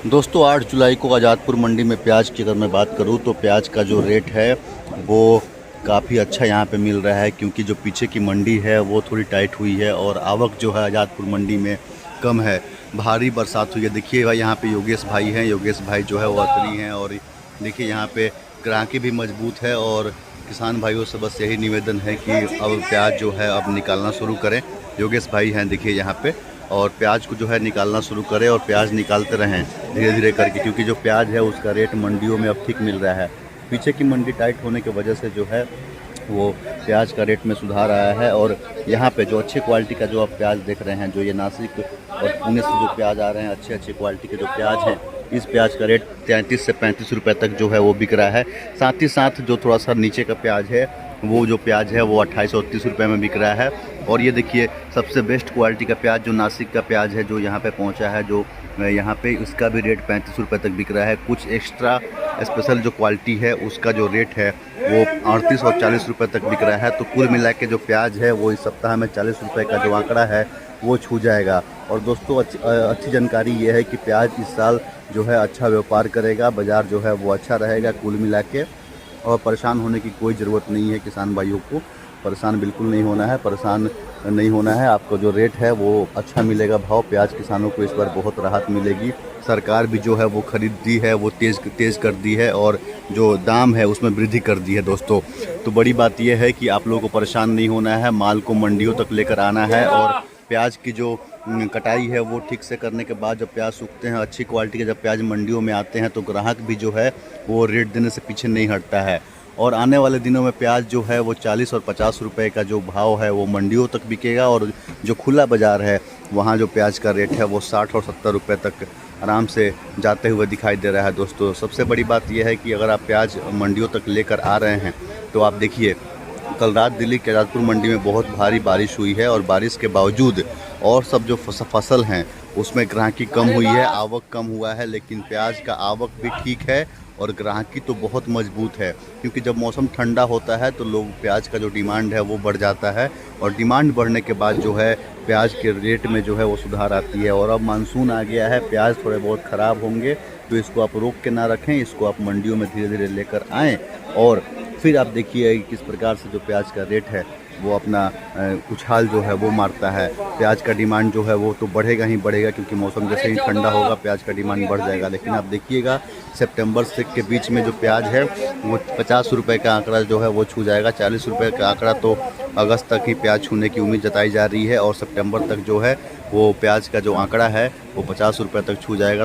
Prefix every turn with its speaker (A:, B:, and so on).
A: दोस्तों 8 जुलाई को आज़ादपुर मंडी में प्याज की अगर मैं बात करूं तो प्याज का जो रेट है वो काफ़ी अच्छा यहां पे मिल रहा है, क्योंकि जो पीछे की मंडी है वो थोड़ी टाइट हुई है और आवक जो है आज़ादपुर मंडी में कम है। भारी बरसात हुई है। देखिए भाई यहाँ पे योगेश भाई हैं, योगेश भाई जो है वो अतरी हैं और देखिए यहाँ पे ग्राहकी भी मजबूत है और किसान भाइयों से बस यही निवेदन है कि अब प्याज जो है अब निकालना शुरू करें। योगेश भाई हैं देखिए यहाँ पे, और प्याज को जो है निकालना शुरू करें और प्याज निकालते रहें धीरे धीरे करके, क्योंकि जो प्याज है उसका रेट मंडियों में अब ठीक मिल रहा है। पीछे की मंडी टाइट होने की वजह से जो है वो प्याज का रेट में सुधार आया है। और यहाँ पे जो अच्छी क्वालिटी का जो आप प्याज देख रहे हैं, जो ये नासिक और पुणे से जो प्याज आ रहे हैं, अच्छे क्वालिटी के जो प्याज हैं, इस प्याज का रेट 33 से 35 रुपये तक जो है वो बिक रहा है। साथ ही साथ जो थोड़ा सा नीचे का प्याज है वो जो प्याज है वो 28 और 30 रुपये में बिक रहा है। और ये देखिए सबसे बेस्ट क्वालिटी का प्याज जो नासिक का प्याज है जो यहाँ पे पहुँचा है, जो यहाँ पे इसका भी रेट 35 रुपये तक बिक रहा है। कुछ एक्स्ट्रा स्पेशल जो क्वालिटी है उसका जो रेट है वो 38 और 40 रुपये तक बिक रहा है। तो कुल मिला के जो प्याज है वो इस सप्ताह में 40 रुपये का जो आंकड़ा है वो छू जाएगा। और दोस्तों अच्छी जानकारी ये है कि प्याज इस साल जो है अच्छा व्यापार करेगा, बाज़ार जो है वो अच्छा रहेगा कुल मिला के, और परेशान होने की कोई ज़रूरत नहीं है। किसान भाइयों को परेशान बिल्कुल नहीं होना है, परेशान नहीं होना है। आपको जो रेट है वो अच्छा मिलेगा भाव। प्याज किसानों को इस बार बहुत राहत मिलेगी। सरकार भी जो है वो खरीदी है वो तेज़ कर दी है और जो दाम है उसमें वृद्धि कर दी है दोस्तों। तो बड़ी बात यह है कि आप लोगों को परेशान नहीं होना है, माल को मंडियों तक लेकर आना है। और प्याज की जो कटाई है वो ठीक से करने के बाद जब प्याज सूखते हैं, अच्छी क्वालिटी के जब प्याज मंडियों में आते हैं, तो ग्राहक भी जो है वो रेट देने से पीछे नहीं हटता है। और आने वाले दिनों में प्याज जो है वो 40 और 50 रुपए का जो भाव है वो मंडियों तक बिकेगा, और जो खुला बाज़ार है वहाँ जो प्याज का रेट है वो 60 और 70 रुपये तक आराम से जाते हुए दिखाई दे रहा है दोस्तों। सबसे बड़ी बात यह है कि अगर आप प्याज मंडियों तक लेकर आ रहे हैं तो आप देखिए कल रात दिल्ली के आज़ादपुर मंडी में बहुत भारी बारिश हुई है, और बारिश के बावजूद और सब जो फसल हैं उसमें ग्राहकी कम हुई है, आवक कम हुआ है, लेकिन प्याज का आवक भी ठीक है और ग्राहकी तो बहुत मजबूत है। क्योंकि जब मौसम ठंडा होता है तो लोग प्याज का जो डिमांड है वो बढ़ जाता है, और डिमांड बढ़ने के बाद जो है प्याज के रेट में जो है वो सुधार आती है। और अब मानसून आ गया है, प्याज थोड़े बहुत ख़राब होंगे तो इसको आप रोक के ना रखें, इसको आप मंडियों में धीरे धीरे लेकर आएँ, और फिर आप देखिए किस प्रकार से जो प्याज का रेट है वो अपना उछाल जो है वो मारता है। प्याज का डिमांड जो है वो तो बढ़ेगा ही बढ़ेगा, क्योंकि मौसम जैसे ही ठंडा होगा प्याज का डिमांड बढ़ जाएगा। लेकिन आप देखिएगा सितंबर से के बीच में जो प्याज है वो 50 रुपये का आंकड़ा जो है वो छू जाएगा। 40 रुपये का आंकड़ा तो अगस्त तक ही प्याज छूने की उम्मीद जताई जा रही है, और सितंबर तक जो है वो प्याज का जो आंकड़ा है वो 50 रुपये तक छू जाएगा।